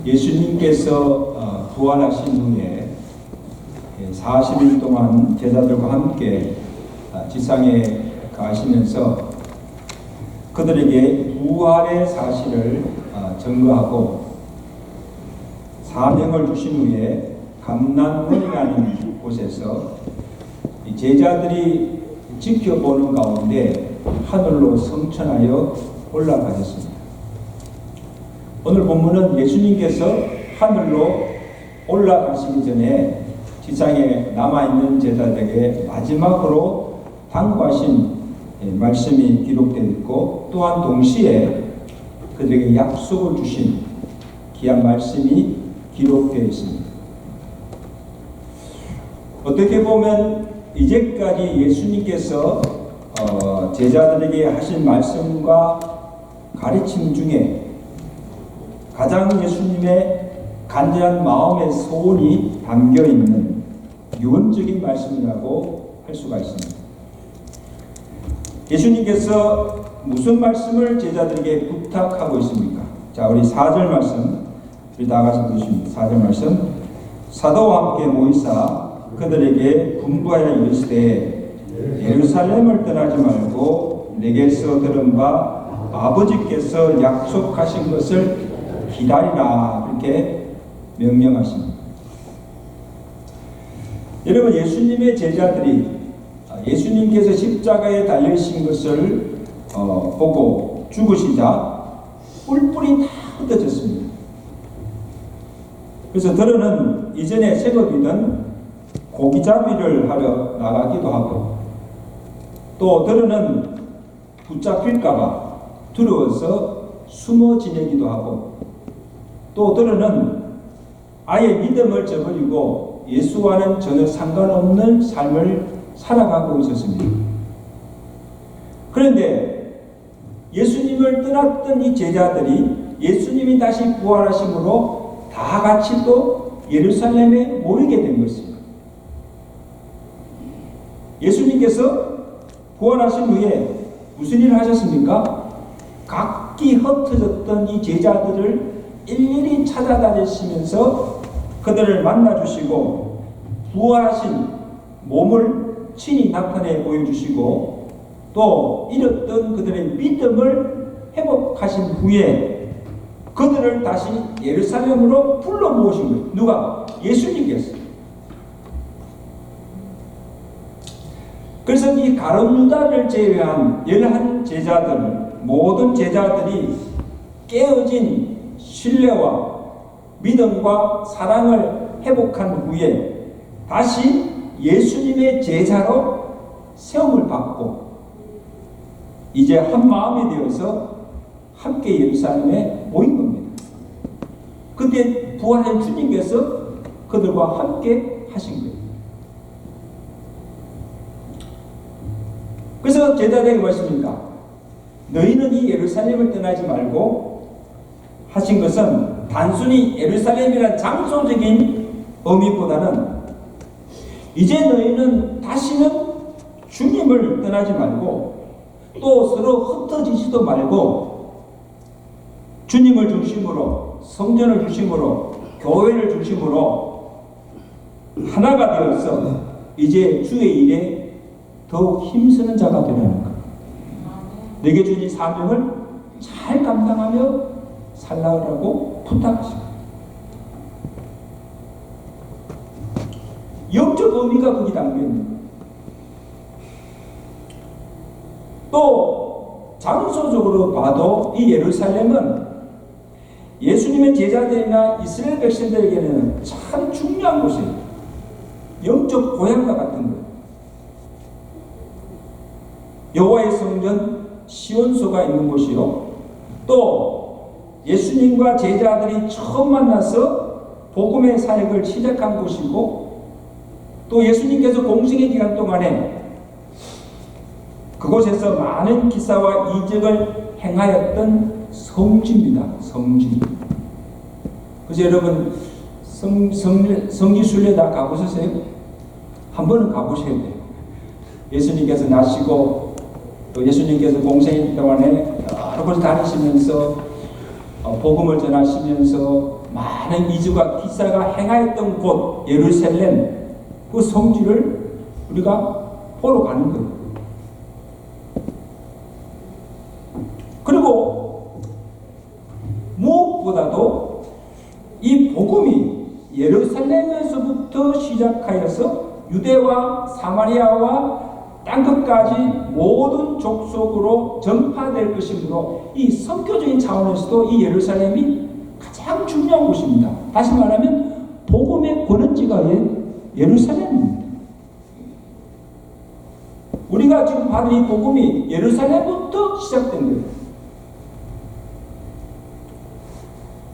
예수님께서 부활하신 후에 40일 동안 제자들과 함께 지상에 가시면서 그들에게 부활의 사실을 증거하고 사명을 주신 후에 감람원이라는 곳에서 제자들이 지켜보는 가운데 하늘로 승천하여 올라가셨습니다. 오늘 본문은 예수님께서 하늘로 올라가시기 전에 지상에 남아있는 제자들에게 마지막으로 당부하신 말씀이 기록되어 있고, 또한 동시에 그들에게 약속을 주신 귀한 말씀이 기록되어 있습니다. 어떻게 보면 이제까지 예수님께서 제자들에게 하신 말씀과 가르침 중에 가장 예수님의 간절한 마음의 소원이 담겨있는 유언적인 말씀이라고 할 수가 있습니다. 예수님께서 무슨 말씀을 제자들에게 부탁하고 있습니까? 자, 우리 4절 말씀, 우리 다 같이 보십니다. 4절 말씀. 사도와 함께 모이사 그들에게 분부하여 이르시되 예루살렘을 떠나지 말고 내게서 들은 바 아버지께서 약속하신 것을 기다리라, 이렇게 명령하십니다. 여러분, 예수님의 제자들이 예수님께서 십자가에 달리신 것을 보고 죽으시자 뿔뿔이 다 흩어졌습니다. 그래서 들어는 이전에 생업이던 고기잡이를 하러 나가기도 하고, 또 들어는 붙잡힐까봐 두려워서 숨어 지내기도 하고, 또 들어는 아예 믿음을 저버리고 예수와는 전혀 상관없는 삶을 살아가고 있었습니다. 그런데 예수님을 떠났던 이 제자들이 예수님이 다시 부활하심으로 다 같이 또 예루살렘에 모이게 된 것입니다. 예수님께서 부활하신 후에 무슨 일을 하셨습니까? 각기 흩어졌던 이 제자들을 일일이 찾아다니시면서 그들을 만나주시고 부활하신 몸을 친히 나타내 보여주시고, 또 잃었던 그들의 믿음을 회복하신 후에 그들을 다시 예루살렘으로 불러 모으신 거예요. 누가? 예수님께서. 그래서 이 가룟 유다를 제외한 11제자들, 모든 제자들이 깨어진 신뢰와 믿음과 사랑을 회복한 후에 다시 예수님의 제자로 세움을 받고 이제 한 마음이 되어서 함께 예루살렘에 모인 겁니다. 그때 부활한 주님께서 그들과 함께 하신 거예요. 그래서 제자들에게 말씀입니다. 너희는 이 예루살렘을 떠나지 말고, 하신 것은 단순히 예루살렘이란 장소적인 의미보다는 이제 너희는 다시는 주님을 떠나지 말고 또 서로 흩어지지도 말고 주님을 중심으로, 성전을 중심으로, 교회를 중심으로 하나가 되어서 이제 주의 일에 더욱 힘쓰는 자가 되라는 것. 내게 주신 사명을 잘 감당하며 살라고 부탁하십니다. 영적 의미가 거기 담겨있는 거예요. 또 장소적으로 봐도 이 예루살렘은 예수님의 제자들이나 이스라엘 백성들에게는 참 중요한 곳이에요. 영적 고향과 같은 거예요. 여호와의 성전 시온소가 있는 곳이요, 또 예수님과 제자들이 처음 만나서 복음의 사역을 시작한 곳이고, 또 예수님께서 공생의 기간 동안에 그곳에서 많은 기사와 이적을 행하였던 성지입니다. 성지. 그래서 여러분 성지순례 다 가보셨어요? 한 번은 가보셔야 돼요. 예수님께서 나시고 또 예수님께서 공생의 동안에 여러 곳 다니시면서 복음을 전하시면서 많은 이주가 기사가 행하였던 곳 예루살렘 그 성지를 우리가 보러 가는 거예요. 그리고 무엇보다도 이 복음이 예루살렘에서부터 시작하여서 유대와 사마리아와 땅끝까지 모든 족속으로 전파될 것이므로 이 성교적인 차원에서도 이 예루살렘이 가장 중요한 곳입니다. 다시 말하면 복음의 권원지가 예루살렘입니다. 우리가 지금 받은 이 복음이 예루살렘부터 시작된 거예요.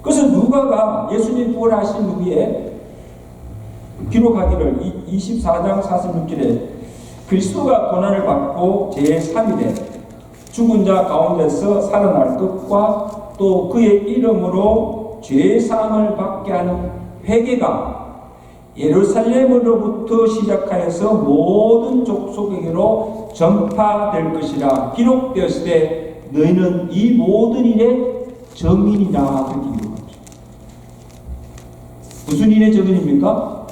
그래서 누가가 예수님 부활하신 후에 기록하기를 24장 46절에 그리스도가 고난을 받고 제3일에 죽은 자 가운데서 살아날 것과 또 그의 이름으로 죄사함을 받게 하는 회개가 예루살렘으로부터 시작하여서 모든 족속에게로 전파될 것이라 기록되었을 때 너희는 이 모든 일의 증인이라 그렇게 기록합니다. 무슨 일의 증인입니까?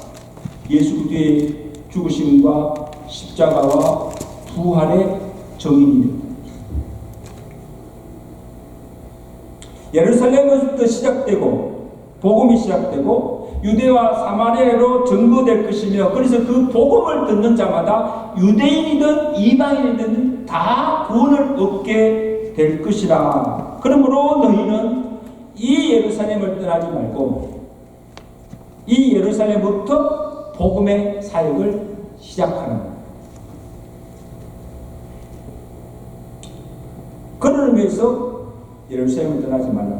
예수 그리스도의 죽으심과 십자가와 부활의 증인입니다. 예루살렘에서부터 시작되고 복음이 시작되고 유대와 사마리아로 전거될 것이며 그래서 그 복음을 듣는 자마다 유대인이든 이방인이든 다 구원을 얻게 될 것이라. 그러므로 너희는 이 예루살렘을 떠나지 말고 이 예루살렘부터 복음의 사역을 시작하는 거예요. 그런 의미에서 예루살렘을 떠나지 말라.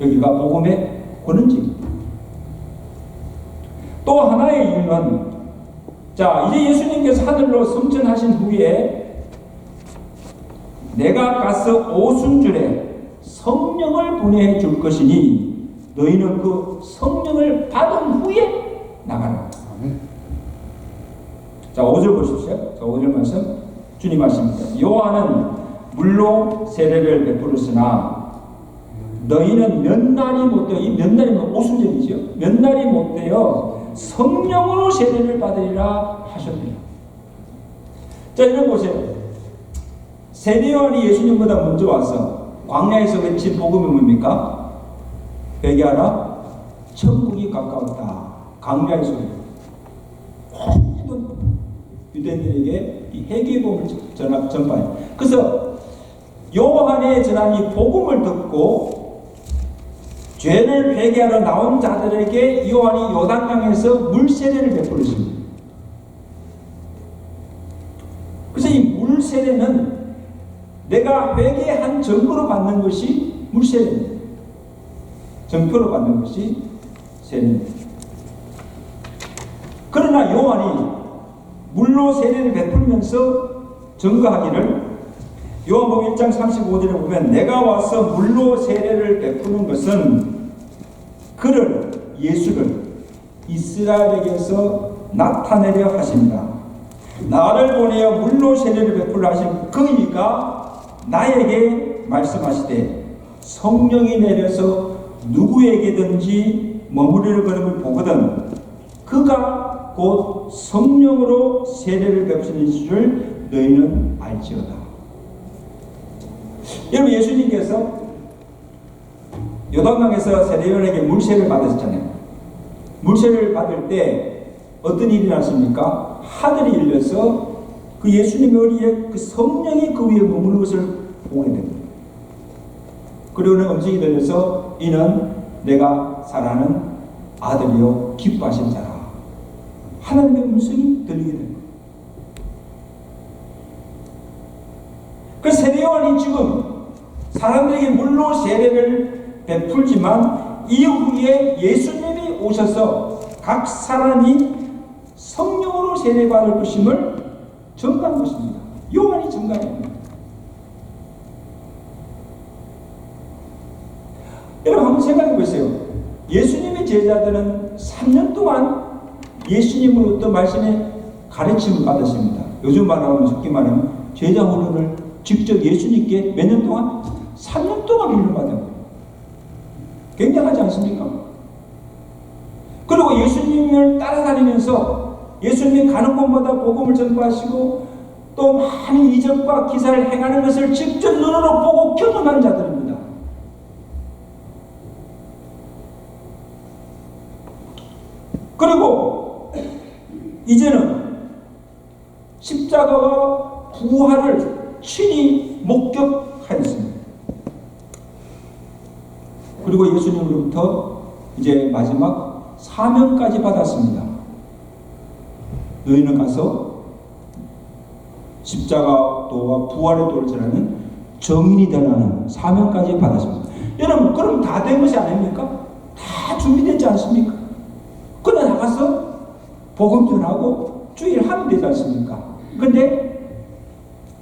여기가 복음의 권원지입니다. 또 하나의 이유는 자 이제 예수님께서 하늘로 승천하신 후에 내가 가서 오순절에 성령을 보내줄 것이니 너희는 그 성령을 받은 후에 나가라. 자 5절 보십시오. 자 5절 말씀 주님 말씀입니다. 요한은 물로 세례를 베풀었으나 너희는 몇 날이 못되어 이 몇 날이면 오순절이죠. 몇 날이 못되어 성령으로 세례를 받으리라 하셨네요. 자 이런 보세요. 세례요한이 예수님보다 먼저 와서 광야에서 외친 복음이 뭡니까? 회개하라 천국이 가까웠다. 광야에서 모든 유대인들에게 이 회개의 복음을 전파해요. 그래서 요한의 전한 이 복음을 듣고 죄를 회개하러 나온 자들에게 요한이 요단강에서 물세례를 베풀었습니다. 그래서 이 물세례는 내가 회개한 증거로 받는 것이 물세례입니다. 증표로 받는 것이 세례입니다. 그러나 요한이 물로 세례를 베풀면서 증거하기를 요한복음 1장 35절에 보면 내가 와서 물로 세례를 베푸는 것은 그를 예수를 이스라엘에게서 나타내려 하십니다. 나를 보내어 물로 세례를 베풀라 하신 그 이가 나에게 말씀하시되 성령이 내려서 누구에게든지 머무르는 것을 보거든 그가 곧 성령으로 세례를 베푸시는 줄 너희는 알지어다. 여러분 예수님께서 요단강에서 세례요한에게 물세례를 받으셨잖아요. 물세례를 받을 때 어떤 일이 났습니까? 하늘이 열려서 그 예수님의 머리에 그 성령이 그 위에 머무는 것을 보게 됩니다. 그리고는 음성이 들려서 이는 내가 사랑하는 아들이요 기뻐하신 자라. 하나님의 음성이 들리게 됩니다. 그 세례요한이 지금 사람들에게 물로 세례를 베풀지만 이후에 예수님이 오셔서 각 사람이 성령으로 세례받을 것임을 증거한 것입니다. 요한이 증거합니다. 여러분 한번 생각해 보세요. 예수님의 제자들은 3년 동안 예수님으로부터 말씀의 가르침을 받았습니다. 요즘 말하면 쉽게 말하면 제자 훈련을 직접 예수님께 몇 년 동안? 3년 동안 훈련을 받은 거예요. 굉장하지 않습니까? 그리고 예수님을 따라다니면서 예수님이 가는 곳마다 복음을 전파하시고 또 많은 이적과 기사를 행하는 것을 직접 눈으로 보고 경험한 자들입니다. 그리고 이제는 십자가와 부활을 친히 목격하였습니다. 그리고 예수님으로부터 이제 마지막 사명까지 받았습니다. 너희는 가서 십자가와 부활의 도를 전하는 정인이 되라는 사명까지 받았습니다. 여러분, 그럼 다 된 것이 아닙니까? 다 준비되지 않습니까? 그냥 나가서 복음 전하고 주일하면 되지 않습니까? 근데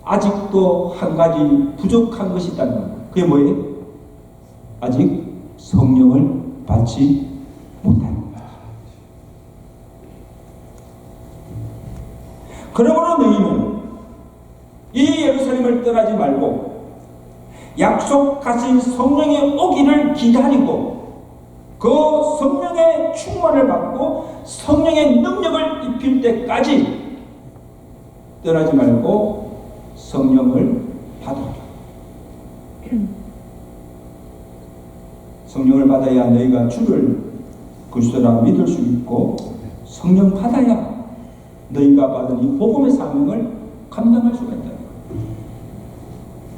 아직도 한 가지 부족한 것이 있다는 겁니다. 그게 뭐예요? 아직 성령을 받지 못하는 겁니다. 그러므로 너희는 이 예루살렘을 떠나지 말고 약속하신 성령의 오기를 기다리고 그 성령의 충만을 받고 성령의 능력을 입힐 때까지 떠나지 말고 성령을 받아라. 성령을 받아야 너희가 주를 그리스도라 믿을 수 있고 성령 받아야 너희가 받은 이 복음의 사명을 감당할 수가 있다.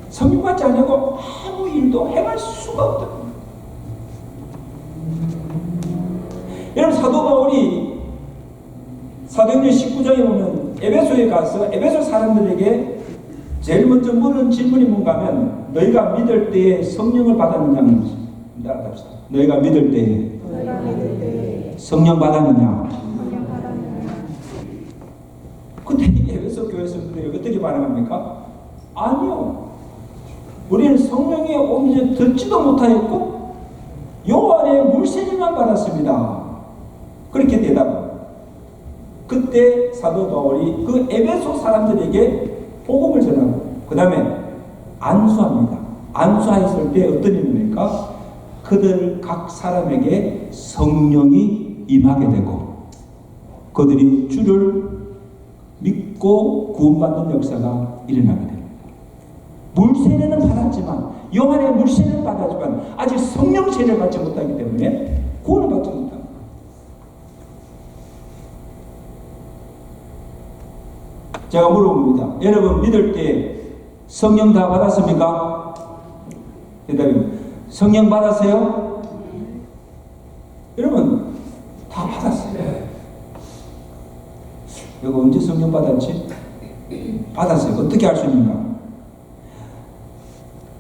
성령 받지 않고 아무 일도 행할 수가 없다. 여러분, 사도 바울이 사도행전 19장에 보면 에베소에 가서 에베소 사람들에게 제일 먼저 물은 질문이 뭔가 하면 너희가 믿을 때에 성령을 받았느냐는 답시다. 너희가 믿을 때에 성령 받았느냐? 근데 에베소 교회 성도들이 어떻게 반응합니까? 아니요. 우리는 성령의 오미를 듣지도 못하였고 요한의 물세례만 받았습니다. 그렇게 대답합니다. 그때 사도 바울이 그 에베소 사람들에게 복음을 전하고 그 다음에 안수합니다. 안수하였을 때 어떤 일입니까? 그들 각 사람에게 성령이 임하게 되고 그들이 주를 믿고 구원받는 역사가 일어나게 됩니다. 물세례는 받았지만 요한의 물세례는 받았지만 아직 성령 세례를 받지 못하기 때문에 구원을 받지 못합니다. 제가 물어봅니다. 여러분 믿을 때 성령 다 받았습니까? 대답입니다. 성령 받았어요? 여러분 다 받았어요. 이거 언제 성령 받았지? 받았어요. 어떻게 할 수 있는가?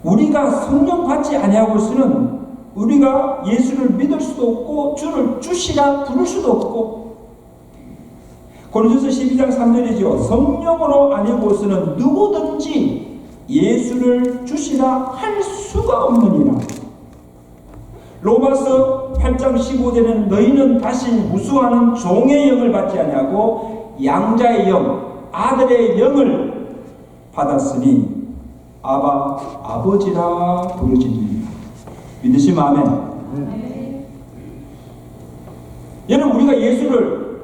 우리가 성령 받지 아니하고서는 우리가 예수를 믿을 수도 없고 주를 주시라 부를 수도 없고 고린도서 12장 3절이죠. 성령으로 아니고서는 누구든지 예수를 주시라 할 수가 없느니라. 로마서 8장 15절에는 너희는 다시 무수하는 종의 영을 받지 아니하고 양자의 영, 아들의 영을 받았으니 아바, 아버지라 부르짖으니. 믿으시면 아멘. 여러분 우리가 예수를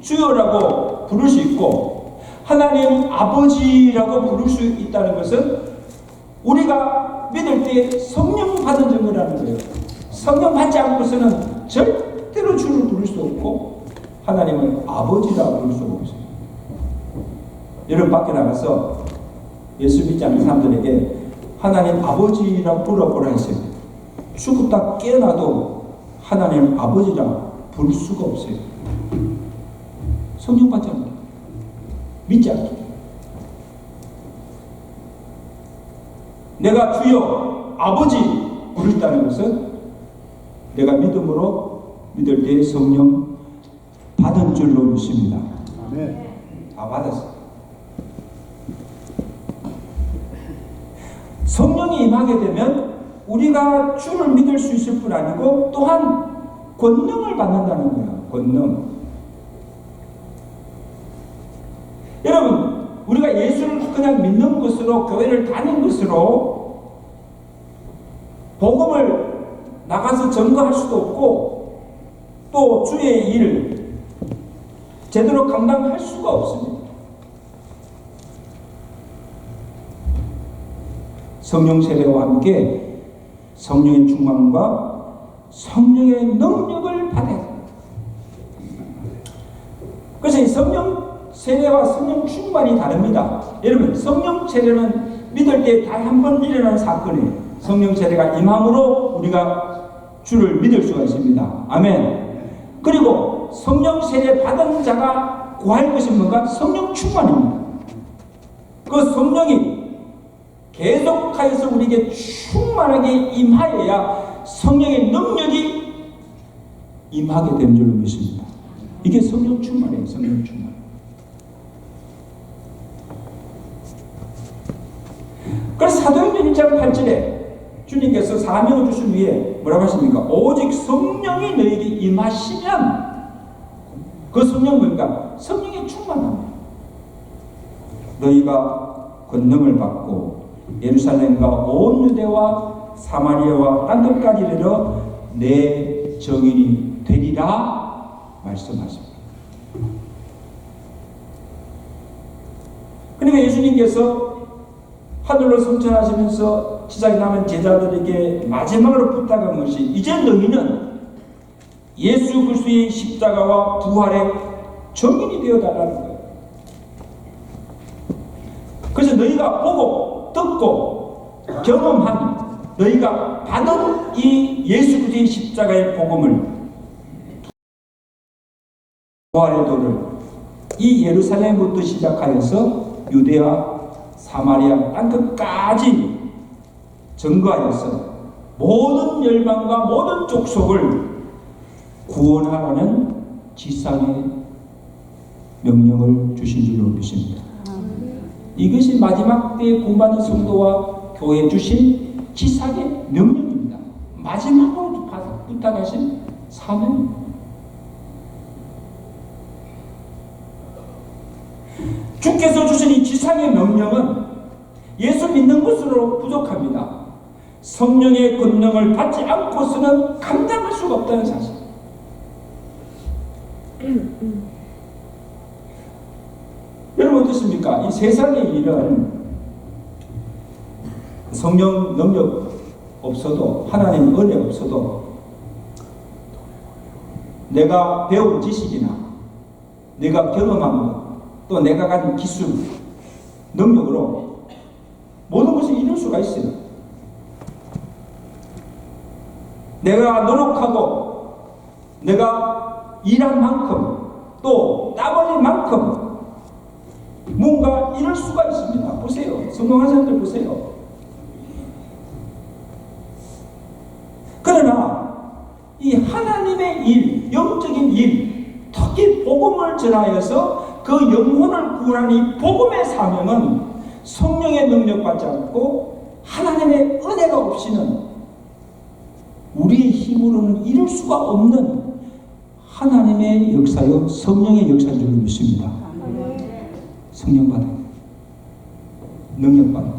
주여라고 부를 수 있고 하나님 아버지라고 부를 수 있다는 것은 우리가 믿을 때 성령 받은 증거라는 거예요. 성령 받지 않고서는 절대로 주를 부를 수 없고 하나님을 아버지라 부를 수 없어요. 여러분 밖에 나가서 예수 믿지 않는 사람들에게 하나님 아버지라고 부르라 했어요. 죽었다 깨어나도 하나님 아버지라 부를 수가 없어요. 성령 받지 않고 믿지 않고 내가 주여 아버지 부르셨다는 것은 내가 믿음으로 믿을 때 성령 받은 줄로 믿습니다. 다 받았어요. 성령이 임하게 되면 우리가 주를 믿을 수 있을 뿐 아니고 또한 권능을 받는다는 거예요. 권능. 여러분 우리가 예수를 그냥 믿는 것으로 교회를 다닌 것으로 복음을 나가서 증거할 수도 없고 또 주의 일을 제대로 감당할 수가 없습니다. 성령 세례와 함께 성령의 충만과 성령의 능력을 받아야 됩니다. 그래서 이 성령 세례와 성령 충만이 다릅니다. 여러분, 성령 세례는 믿을 때 단 한 번 일어나는 사건이에요. 성령 세례가 임함으로 우리가 주를 믿을 수가 있습니다. 아멘. 그리고 성령 세례 받은 자가 구할 것이 뭔가? 성령 충만입니다. 그 성령이 계속하여서 우리에게 충만하게 임하여야 성령의 능력이 임하게 되는 줄로 믿습니다. 이게 성령 충만이에요. 성령 충만. 그래서 사도행전 1장 8절에 주님께서 사명을 주신 위에 뭐라고 하십니까? 오직 성령이 너에게 임하시면, 그 성령 뭔가? 성령의 충만함. 너희가 권능을 받고 예루살렘과 온 유대와 사마리아와 딴 데까지 이르러 내 증인이 되리라 말씀하십니다. 그러니까 예수님께서 하늘로 승천하시면서 지상에 남은 제자들에게 마지막으로 부탁한 것이, 이제 너희는 예수 그리스도의 십자가와 부활의 증인이 되어달라는 거예요. 그래서 너희가 보고 듣고 경험한, 너희가 받은 이 예수 그리스도의 십자가의 복음을, 부활의 도를 이 예루살렘부터 시작하여서 유대와 사마리아 땅끝까지 증거하여서 모든 열방과 모든 족속을 구원하라는 지상의 명령을 주신 줄로 믿습니다. 이것이 마지막 때에 구원받은 성도와 교회에 주신 지상의 명령입니다. 마지막으로 부탁하신 사명입니다. 주께서 주신 이 지상의 명령은 예수 믿는 것으로 부족합니다. 성령의 권능을 받지 않고서는 감당할 수가 없다는 사실. 여러분 어떻습니까? 이 세상의 일은 성령 능력 없어도, 하나님 은혜 없어도 내가 배운 지식이나 내가 경험한 것, 또 내가 가진 기술, 능력으로 모든 것을 이룰 수가 있어요. 내가 노력하고 내가 일한 만큼 또 땀 흘린 만큼 뭔가 이룰 수가 있습니다. 보세요. 성공한 사람들 보세요. 그러나 이 하나님의 일, 영적인 일, 특히 복음을 전하여서 그 영혼을 구원하는 이 복음의 사명은 성령의 능력 받지 않고 하나님의 은혜가 없이는 우리의 힘으로는 이룰 수가 없는 하나님의 역사요, 성령의 역사인 줄 믿습니다. 성령 받아, 능력 받아.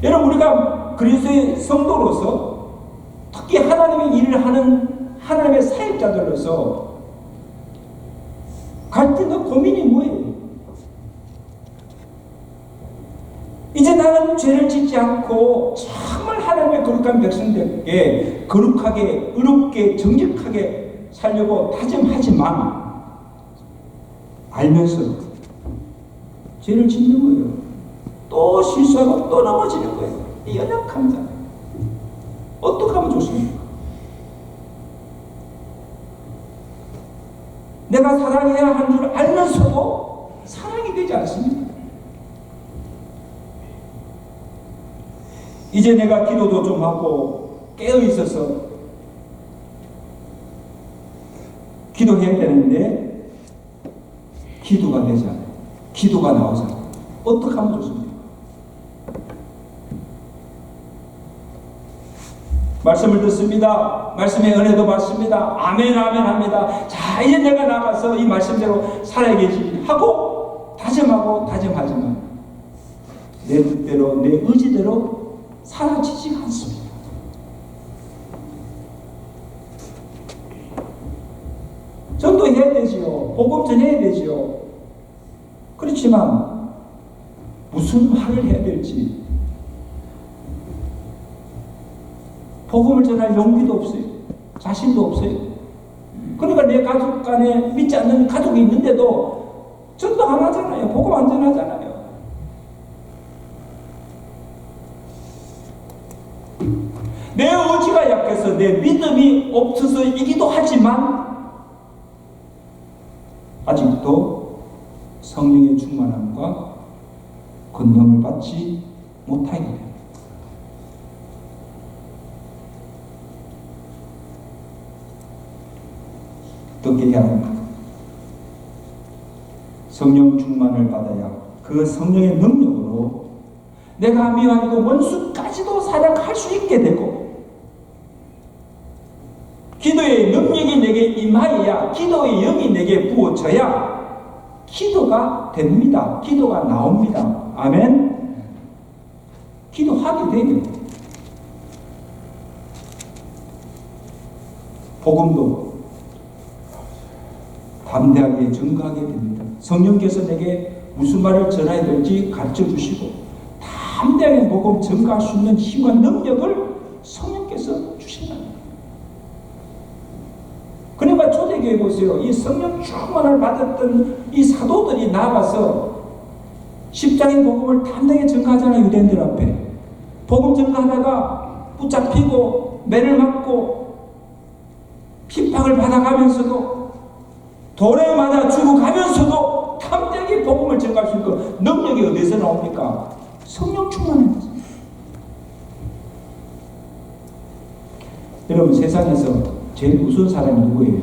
여러분, 우리가 그리스도의 성도로서, 특히 하나님의 일을 하는 하나님의 사역자들로서 갈등과 고민이 뭐예요? 이제 나는 죄를 짓지 않고 정말 하나님의 거룩한 백성들에게 거룩하게, 의롭게, 정직하게 살려고 다짐하지만 알면서 죄를 짓는 거예요. 또 실수하고 또 넘어지는 거예요. 이 연약한 자. 어떻게 하면 좋습니까? 내가 사랑해야 하는 줄 알면서도 사랑이 되지 않습니다. 이제 내가 기도도 좀 하고 깨어 있어서 기도해야 되는데 기도가 되지 않아요. 기도가 나오지 않아요. 어떻게 하면 좋습니까? 말씀을 듣습니다. 말씀의 은혜도 받습니다. 아멘 아멘 합니다. 자, 이제 내가 나가서 이 말씀대로 살아야겠지 하고 다짐하고 다짐하지만 내 뜻대로, 내 의지대로 사라지지 않습니다. 전도해야 되지요. 복음 전해야 되지요. 그렇지만 무슨 말을 해야 될지 복음을 전할 용기도 없어요. 자신도 없어요. 그러니까 내 가족 간에 믿지 않는 가족이 있는데도 전도 안 하잖아요. 복음 안 전하잖아요. 내 의지가 약해서 내 믿음이 없어서이기도 하지만 아직도 성령의 충만함과 권능을 받지 못하게 됩니다. 어떻게 해야 합니까? 성령 충만을 받아야 그 성령의 능력으로 내가 미워하고 원수까지도 사랑할 수 있게 되고, 기도의 능력이 내게 임하여야, 기도의 영이 내게 부어져야 기도가 됩니다. 기도가 나옵니다. 아멘. 기도하게 되면 복음도 담대하게 전가하게 됩니다. 성령께서 내게 무슨 말을 전해야 될지 가르쳐 주시고 담대하게 복음 전가할 수 있는 힘과 능력을 성령께서 주신다. 그러니까 초대교회 보세요. 이 성령 충만을 받았던 이 사도들이 나아가서 십자가의 복음을 담대하게 전가하잖아요. 유대인들 앞에 복음 전가하다가 붙잡히고 매를 맞고 핍박을 받아가면서도 돌에 맞아 죽어가면서도 담대하게 복음을 전가할 수 있는 능력이 어디서 나옵니까? 성령 충만입니다. 여러분, 세상에서 제일 무서운 사람이 누구예요?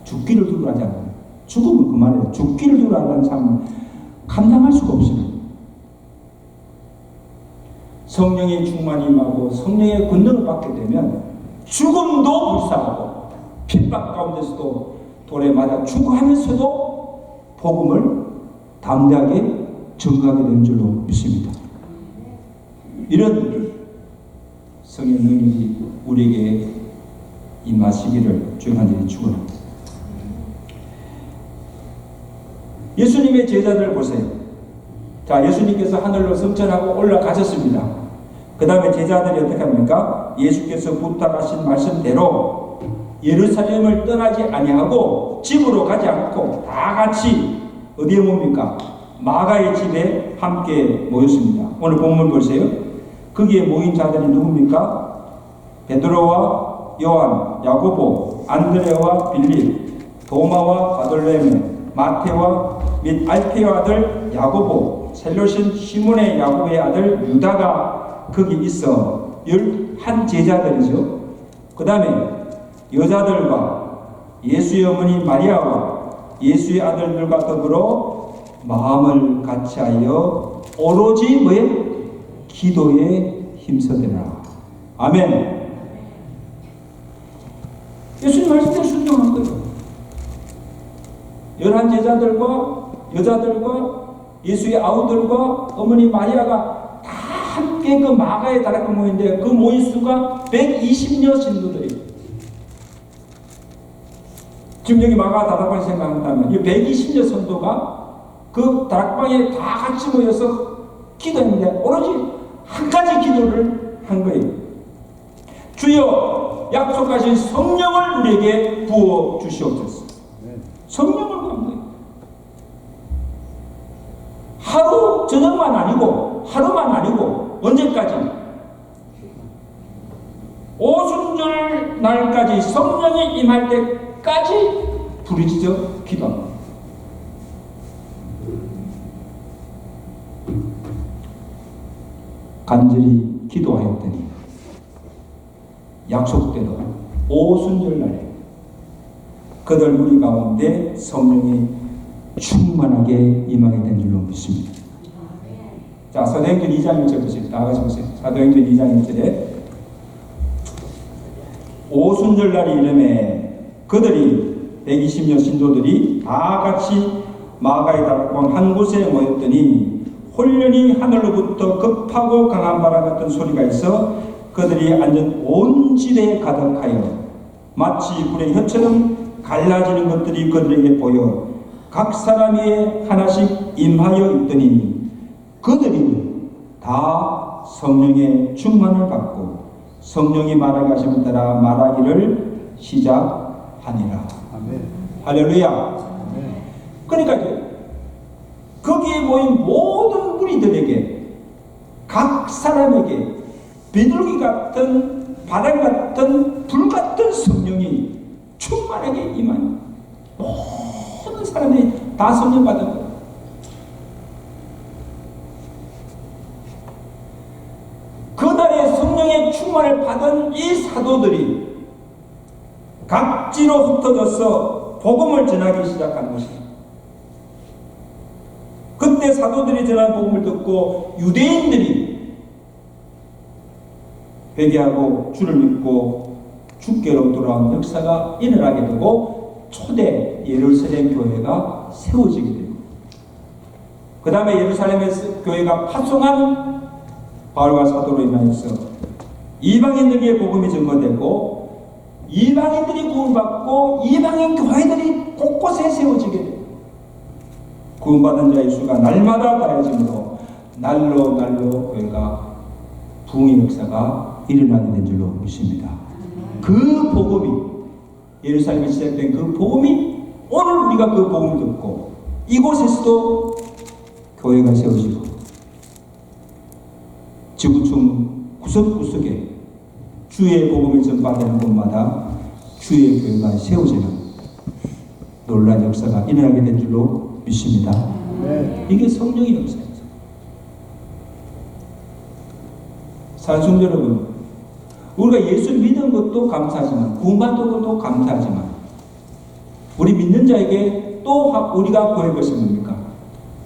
죽기를 두려워하잖아요. 죽으면 그만해요. 죽기를 두려워하는 사람은 감당할 수가 없어요. 성령의 충만이 임하고 성령의 권능을 받게 되면 죽음도 불사하고 핍박 가운데서도 돌에 맞아 죽어하면서도 복음을 담대하게 전가하게 되는 줄로 믿습니다. 이런 성의 능력이 우리에게 임하시기를 주의 간절히 축원합니다. 예수님의 제자들을 보세요. 자, 예수님께서 하늘로 승천하고 올라가셨습니다. 그 다음에 제자들이 어떻게 합니까? 예수께서 부탁하신 말씀대로 예루살렘을 떠나지 아니하고 집으로 가지 않고 다 같이 어디에 뭡니까? 마가의 집에 함께 모였습니다. 오늘 본문 보세요. 거기에 모인 자들이 누굽니까? 베드로와 요한, 야고보, 안드레와 빌립, 도마와 바돌레메, 마테와 및 알페의 아들 야고보, 셀로신 시몬의 야고보의 아들 유다가 거기 있어 11 제자들이죠. 그 다음에 여자들과 예수의 어머니 마리아와 예수의 아들들과 더불어 마음을 같이하여 오로지 뭐에? 기도에 힘써대라. 아멘. 예수님 말씀대로 순종한 거예요. 11 제자들과 여자들과 예수의 아우들과 어머니 마리아가 다 함께 그 마가에 다락방 모인데 그 모인 수가 120여 신도들이에요. 지금 여기 마가 다락방 생각한다면 이 120여 성도가 그 다락방에 다 같이 모여서 기도했는데 오로지 한 가지 기도를 한 거예요. 주여 약속하신 성령을 우리에게 부어 주시옵소서. 성령을 구한 거예요. 하루 저녁만 아니고 하루만 아니고 언제까지? 오순절 날까지 성령이 임할 때까지 부르짖어 기도합니다. 간절히 기도하였더니 약속대로 오순절날에 그들 무리 가운데 성령이 충만하게 임하게 된 줄로 믿습니다. 자, 사도행전 2장 1절 보세요. 다 같이 보세요. 사도행전 2장 1절에 오순절날이 이름에 그들이 120여 신도들이 다 같이 마가의 다락방 한 곳에 모였더니 홀련히 하늘로부터 급하고 강한 바람 같은 소리가 있어 그들이 앉은 온 집에 가득하여 마치 불의 혀처럼 갈라지는 것들이 그들에게 보여 각 사람 위에 하나씩 임하여 있더니 그들이 다 성령의 충만을 받고 성령이 말하게 하심을 따라 말하기를 시작하니라. 아멘. 할렐루야. 아멘. 그러니까 거기에 모인 모든 무리들에게 각 사람에게 비둘기 같은 바람 같은 불 같은 성령이 충만하게 임한 모든 사람들이 다 성령 받은 거예요. 그날의 성령의 충만을 받은 이 사도들이 각지로 흩어져서 복음을 전하기 시작한 것입니다. 그때 사도들이 전한 복음을 듣고 유대인들이 회개하고 주를 믿고 주께로 돌아온 역사가 일어나게 되고 초대 예루살렘 교회가 세워지게 됩니다. 그 다음에 예루살렘의 교회가 파송한 바울과 사도로 인하여서 이방인들에게 복음이 전거되고 이방인들이 구원받고 이방인 교회들이 곳곳에 세워지게 됩니다. 구원받은 자의 수가 날마다 다해지므로 날로 교회가 부흥의 역사가 일어나게 된 줄로 믿습니다. 그 복음이 예루살렘에 시작된 그 복음이 오늘 우리가 그 복음을 듣고 이곳에서도 교회가 세워지고 지구촌 구석구석에 주의 복음을 전파되는 곳마다 주의 교회가 세워지는 놀라운 역사가 일어나게 된 줄로 믿습니다. 이게 성령의 역사입니다. 사랑하는 여러분, 우리가 예수 믿은 것도 감사하지만 구원받은 것도 감사하지만 우리 믿는 자에게 또 우리가 구할 것이 뭡니까?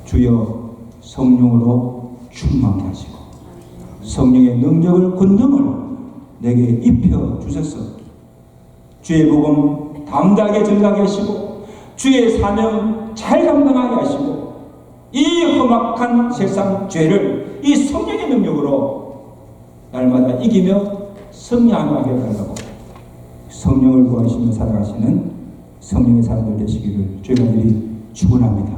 주여 성령으로 충만케 하시고 성령의 능력을 권능을 내게 입혀 주셔서 주의 복음 담대하게 전하게 하시고 주의 사명 잘 감당하게 하시고 이 험악한 세상 죄를 이 성령의 능력으로 날마다 이기며 승리하게 하려고 성령을 구하시며 살아가시는 성령의 사람들 되시기를 주의 간절히 축원합니다.